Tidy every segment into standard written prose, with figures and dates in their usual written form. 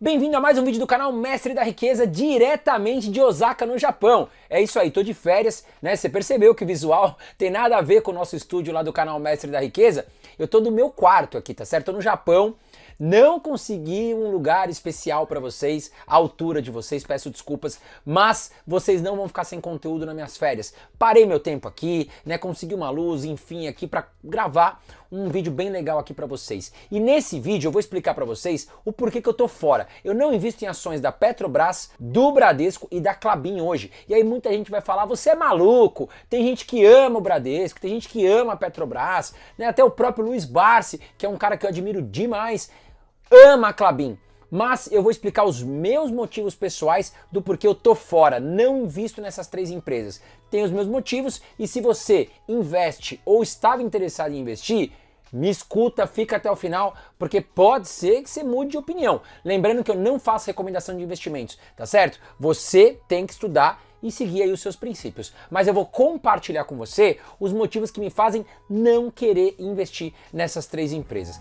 Bem-vindo a mais um vídeo do canal Mestre da Riqueza, diretamente de Osaka, no Japão. É isso aí, tô de férias, né? Você percebeu que o visual tem nada a ver com o nosso estúdio lá do canal Mestre da Riqueza? Eu tô no meu quarto aqui, tá certo? Tô no Japão. Não consegui um lugar especial para vocês, à altura de vocês, peço desculpas, mas vocês não vão ficar sem conteúdo nas minhas férias. Parei meu tempo aqui, né? Consegui uma luz, enfim, aqui para gravar um vídeo bem legal aqui para vocês. E nesse vídeo eu vou explicar para vocês o porquê que eu tô fora. Eu não invisto em ações da Petrobras, do Bradesco e da Klabin hoje. E aí muita gente vai falar, você é maluco, tem gente que ama o Bradesco, tem gente que ama a Petrobras, né? Até o próprio Luiz Barsi, que é um cara que eu admiro demais, ama a Klabin. Mas eu vou explicar os meus motivos pessoais do porquê eu tô fora, não invisto nessas três empresas. Tenho os meus motivos e se você investe ou estava interessado em investir, me escuta, fica até o final, porque pode ser que você mude de opinião. Lembrando que eu não faço recomendação de investimentos, tá certo? Você tem que estudar e seguir aí os seus princípios. Mas eu vou compartilhar com você os motivos que me fazem não querer investir nessas três empresas.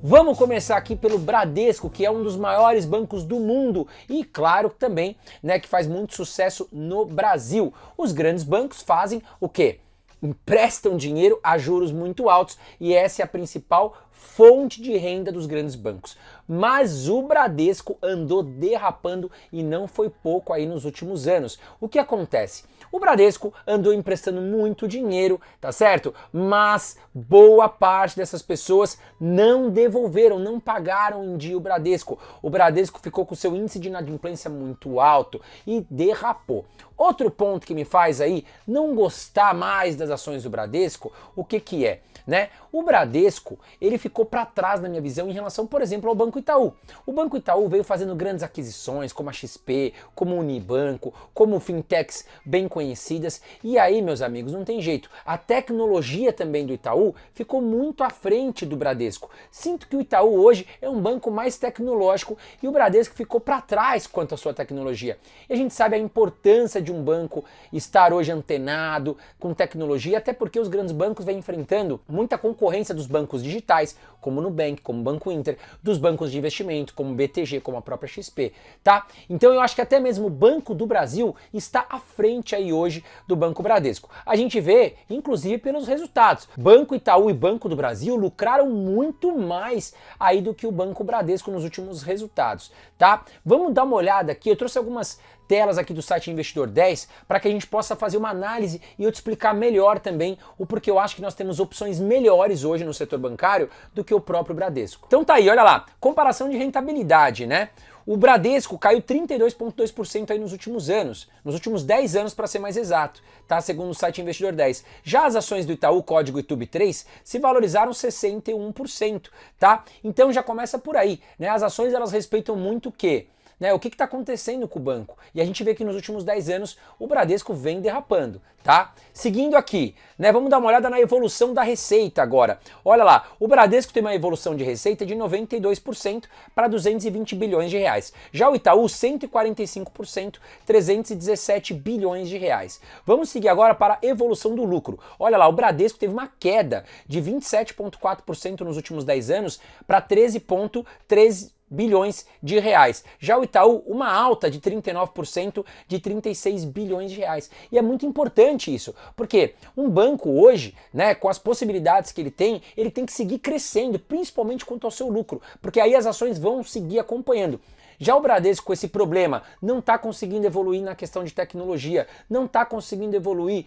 Vamos começar aqui pelo Bradesco, que é um dos maiores bancos do mundo e, claro, também, né, que faz muito sucesso no Brasil. Os grandes bancos fazem o quê? Emprestam dinheiro a juros muito altos e essa é a principal fonte de renda dos grandes bancos. Mas o Bradesco andou derrapando e não foi pouco aí nos últimos anos. O que acontece? O Bradesco andou emprestando muito dinheiro, tá certo? Mas boa parte dessas pessoas não devolveram, não pagaram em dia o Bradesco. O Bradesco ficou com seu índice de inadimplência muito alto e derrapou. Outro ponto que me faz aí não gostar mais das ações do Bradesco, o que que é? Né? O Bradesco, ele ficou para trás na minha visão em relação, por exemplo, ao Banco Itaú. O Banco Itaú veio fazendo grandes aquisições, como a XP, como o Unibanco, como fintechs bem conhecidas, e aí, meus amigos, não tem jeito. A tecnologia também do Itaú ficou muito à frente do Bradesco. Sinto que o Itaú hoje é um banco mais tecnológico e o Bradesco ficou para trás quanto à sua tecnologia. E a gente sabe a importância de um banco estar hoje antenado com tecnologia, até porque os grandes bancos vêm enfrentando muita concorrência dos bancos digitais, como o Nubank, como o Banco Inter, dos bancos de investimento, como o BTG, como a própria XP, tá? Então eu acho que até mesmo o Banco do Brasil está à frente aí hoje do Banco Bradesco. A gente vê, inclusive, pelos resultados. Banco Itaú e Banco do Brasil lucraram muito mais aí do que o Banco Bradesco nos últimos resultados, tá? Vamos dar uma olhada aqui, eu trouxe algumas telas aqui do site Investidor 10 para que a gente possa fazer uma análise e eu te explicar melhor também o porquê eu acho que nós temos opções melhores hoje no setor bancário do que o próprio Bradesco. Então tá aí, olha lá, comparação de rentabilidade, né? O Bradesco caiu 32,2% aí nos últimos anos, nos últimos 10 anos para ser mais exato, tá? Segundo o site Investidor 10. Já as ações do Itaú, código ITUB3, se valorizaram 61%, tá? Então já começa por aí, né? As ações elas respeitam muito o quê? Né, o que está acontecendo com o banco? E a gente vê que nos últimos 10 anos o Bradesco vem derrapando, tá? Seguindo aqui, né, vamos dar uma olhada na evolução da receita agora. Olha lá, o Bradesco tem uma evolução de receita de 92% para 220 bilhões de reais. Já o Itaú, 145%, 317 bilhões de reais. Vamos seguir agora para a evolução do lucro. Olha lá, o Bradesco teve uma queda de 27,4% nos últimos 10 anos para 13,3 bilhões de reais. Já o Itaú, uma alta de 39% de 36 bilhões de reais. E é muito importante isso, porque um banco hoje, né, com as possibilidades que ele tem que seguir crescendo, principalmente quanto ao seu lucro, porque aí as ações vão seguir acompanhando. Já o Bradesco, com esse problema, não está conseguindo evoluir na questão de tecnologia, não está conseguindo evoluir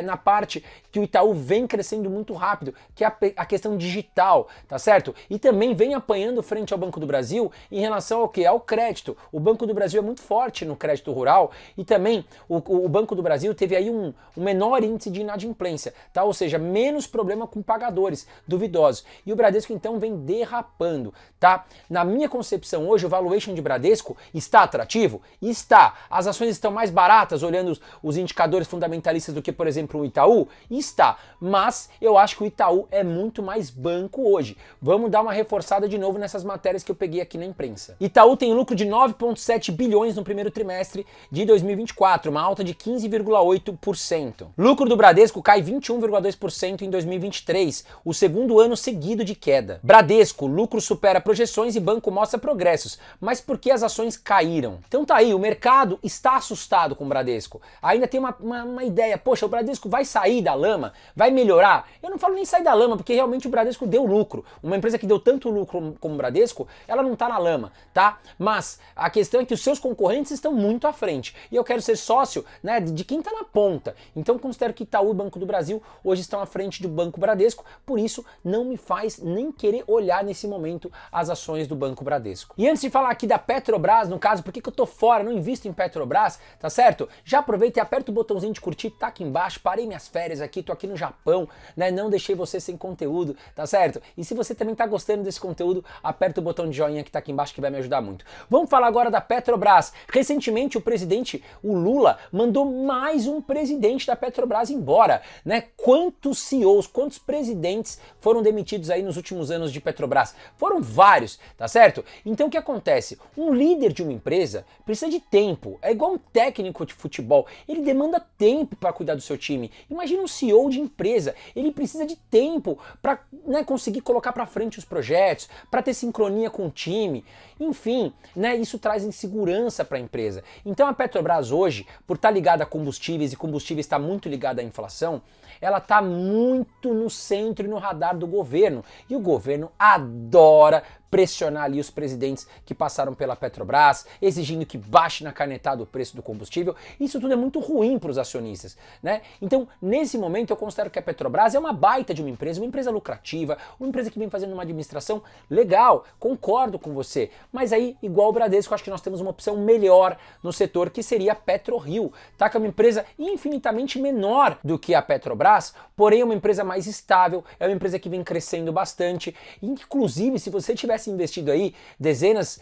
na parte que o Itaú vem crescendo muito rápido, que é a questão digital, tá certo? E também vem apanhando frente ao Banco do Brasil em relação ao quê? Ao crédito. O Banco do Brasil é muito forte no crédito rural e também o Banco do Brasil teve aí um menor índice de inadimplência, tá? Ou seja, menos problema com pagadores duvidosos. E o Bradesco então vem derrapando, tá? Na minha concepção hoje, o valuation de Bradesco Bradesco está atrativo? Está. As ações estão mais baratas, olhando os indicadores fundamentalistas, do que, por exemplo, o Itaú? Está. Mas eu acho que o Itaú é muito mais banco hoje. Vamos dar uma reforçada de novo nessas matérias que eu peguei aqui na imprensa. Itaú tem lucro de 9,7 bilhões no primeiro trimestre de 2024, uma alta de 15,8%. Lucro do Bradesco cai 21,2% em 2023, o segundo ano seguido de queda. Bradesco, lucro supera projeções e banco mostra progressos. Mas por que as ações caíram? Então tá aí, o mercado está assustado com o Bradesco. Ainda tem uma ideia, poxa, o Bradesco vai sair da lama? Vai melhorar? Eu não falo nem sair da lama, porque realmente o Bradesco deu lucro. Uma empresa que deu tanto lucro como o Bradesco, ela não tá na lama, tá? Mas a questão é que os seus concorrentes estão muito à frente. E eu quero ser sócio, né, de quem tá na ponta. Então considero que Itaú e Banco do Brasil hoje estão à frente do Banco Bradesco, por isso não me faz nem querer olhar nesse momento as ações do Banco Bradesco. E antes de falar aqui da Petrobras, no caso, por que eu tô fora, não invisto em Petrobras, tá certo? Já aproveita e aperta o botãozinho de curtir, tá aqui embaixo, parei minhas férias aqui, tô aqui no Japão, né, não deixei você sem conteúdo, tá certo? E se você também tá gostando desse conteúdo, aperta o botão de joinha que tá aqui embaixo que vai me ajudar muito. Vamos falar agora da Petrobras. Recentemente o presidente, o Lula, mandou mais um presidente da Petrobras embora, né? Quantos CEOs, quantos presidentes foram demitidos aí nos últimos anos de Petrobras? Foram vários, tá certo? Então o que acontece? Um líder de uma empresa precisa de tempo, é igual um técnico de futebol, ele demanda tempo para cuidar do seu time. Imagina um CEO de empresa, ele precisa de tempo para, né, conseguir colocar para frente os projetos, para ter sincronia com o time, enfim, né, isso traz insegurança para a empresa. Então a Petrobras hoje, por estar ligada a combustíveis e combustíveis está muito ligada à inflação, ela está muito no centro e no radar do governo. E o governo adora pressionar ali os presidentes que passaram pela Petrobras, exigindo que baixe na canetada o preço do combustível. Isso tudo é muito ruim para os acionistas, né? Então, nesse momento, eu considero que a Petrobras é uma baita de uma empresa lucrativa, uma empresa que vem fazendo uma administração legal, concordo com você. Mas aí, igual o Bradesco, acho que nós temos uma opção melhor no setor, que seria a PetroRio, tá? Que é uma empresa infinitamente menor do que a Petrobras, porém é uma empresa mais estável, é uma empresa que vem crescendo bastante. Inclusive, se você tivesse investido aí dezenas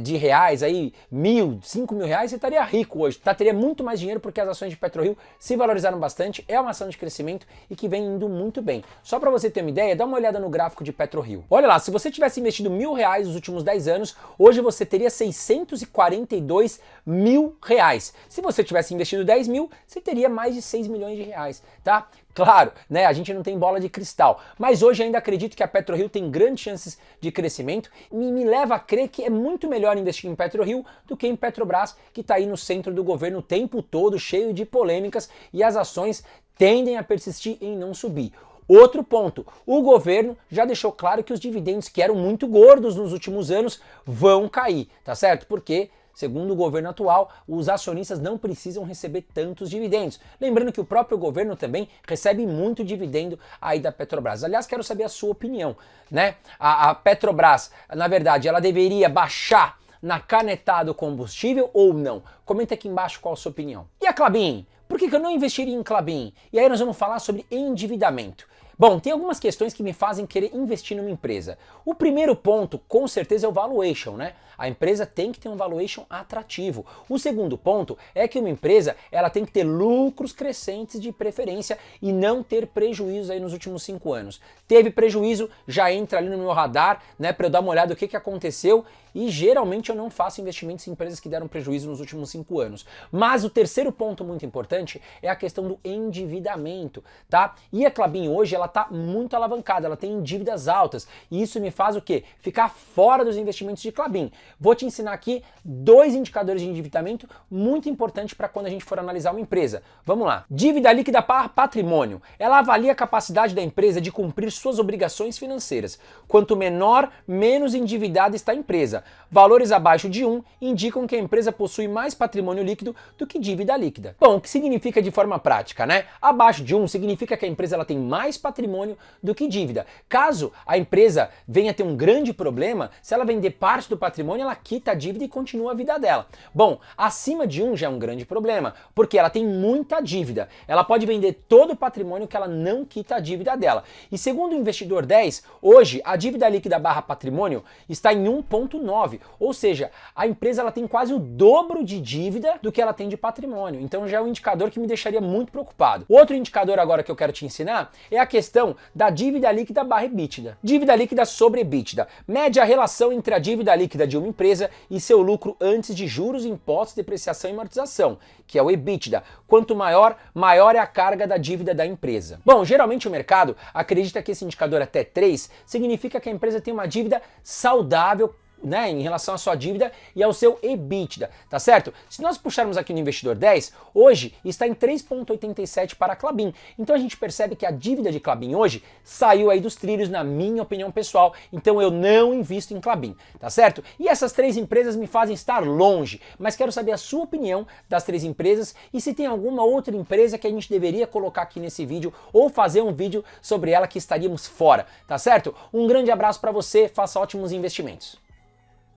de reais, aí 1.000, 5.000 reais, você estaria rico hoje, tá? Teria muito mais dinheiro porque as ações de PetroRio se valorizaram bastante, é uma ação de crescimento e que vem indo muito bem. Só para você ter uma ideia, dá uma olhada no gráfico de PetroRio. Olha lá, se você tivesse investido 1.000 reais nos últimos 10 anos, hoje você teria 642 mil reais. Se você tivesse investido 10 mil, você teria mais de 6 milhões de reais, tá? Claro, né, a gente não tem bola de cristal, mas hoje ainda acredito que a PetroRio tem grandes chances de crescimento e me leva a crer que é muito melhor investir em PetroRio do que em Petrobras, que está aí no centro do governo o tempo todo, cheio de polêmicas, e as ações tendem a persistir em não subir. Outro ponto, o governo já deixou claro que os dividendos, que eram muito gordos nos últimos anos, vão cair, tá certo? Porque segundo o governo atual, os acionistas não precisam receber tantos dividendos. Lembrando que o próprio governo também recebe muito dividendo aí da Petrobras. Aliás, quero saber a sua opinião, né? A Petrobras, na verdade, ela deveria baixar na canetada o combustível ou não? Comenta aqui embaixo qual a sua opinião. E a Klabin? Por que eu não investiria em Klabin? E aí nós vamos falar sobre endividamento. Bom, tem algumas questões que me fazem querer investir numa empresa. O primeiro ponto, com certeza, é o valuation, né? A empresa tem que ter um valuation atrativo. O segundo ponto é que uma empresa, ela tem que ter lucros crescentes de preferência e não ter prejuízos aí nos últimos 5 anos. Teve prejuízo, já entra ali no meu radar, né, para eu dar uma olhada o que aconteceu, e geralmente eu não faço investimentos em empresas que deram prejuízo nos últimos 5 anos. Mas o terceiro ponto muito importante é a questão do endividamento, tá? E a Klabin hoje, ela tá muito alavancada, ela tem dívidas altas, e isso me faz o quê? Ficar fora dos investimentos de Klabin. Vou te ensinar aqui 2 indicadores de endividamento muito importantes para quando a gente for analisar uma empresa. Vamos lá. Dívida líquida para patrimônio. Ela avalia a capacidade da empresa de cumprir suas obrigações financeiras. Quanto menor, menos endividada está a empresa. Valores abaixo de 1 indicam que a empresa possui mais patrimônio líquido do que dívida líquida. Bom, o que significa de forma prática, né? Abaixo de 1 significa que a empresa ela tem mais patrimônio patrimônio do que dívida. Caso a empresa venha ter um grande problema, se ela vender parte do patrimônio, ela quita a dívida e continua a vida dela. Bom, acima de 1 já é um grande problema, porque ela tem muita dívida. Ela pode vender todo o patrimônio que ela não quita a dívida dela. E segundo o Investidor 10, hoje a dívida líquida barra patrimônio está em 1,9, ou seja, a empresa ela tem quase o dobro de dívida do que ela tem de patrimônio. Então já é um indicador que me deixaria muito preocupado. Outro indicador agora que eu quero te ensinar é a questão da dívida líquida barra EBITDA. Dívida líquida sobre EBITDA. Mede a relação entre a dívida líquida de uma empresa e seu lucro antes de juros, impostos, depreciação e amortização, que é o EBITDA. Quanto maior, maior é a carga da dívida da empresa. Bom, geralmente o mercado acredita que esse indicador até 3 significa que a empresa tem uma dívida saudável, né, em relação à sua dívida e ao seu EBITDA, tá certo? Se nós puxarmos aqui no Investidor 10, hoje está em 3,87 para a Klabin. Então a gente percebe que a dívida de Klabin hoje saiu aí dos trilhos, na minha opinião pessoal, então eu não invisto em Klabin, tá certo? E essas 3 empresas me fazem estar longe, mas quero saber a sua opinião das 3 empresas e se tem alguma outra empresa que a gente deveria colocar aqui nesse vídeo ou fazer um vídeo sobre ela que estaríamos fora, tá certo? Um grande abraço para você, faça ótimos investimentos.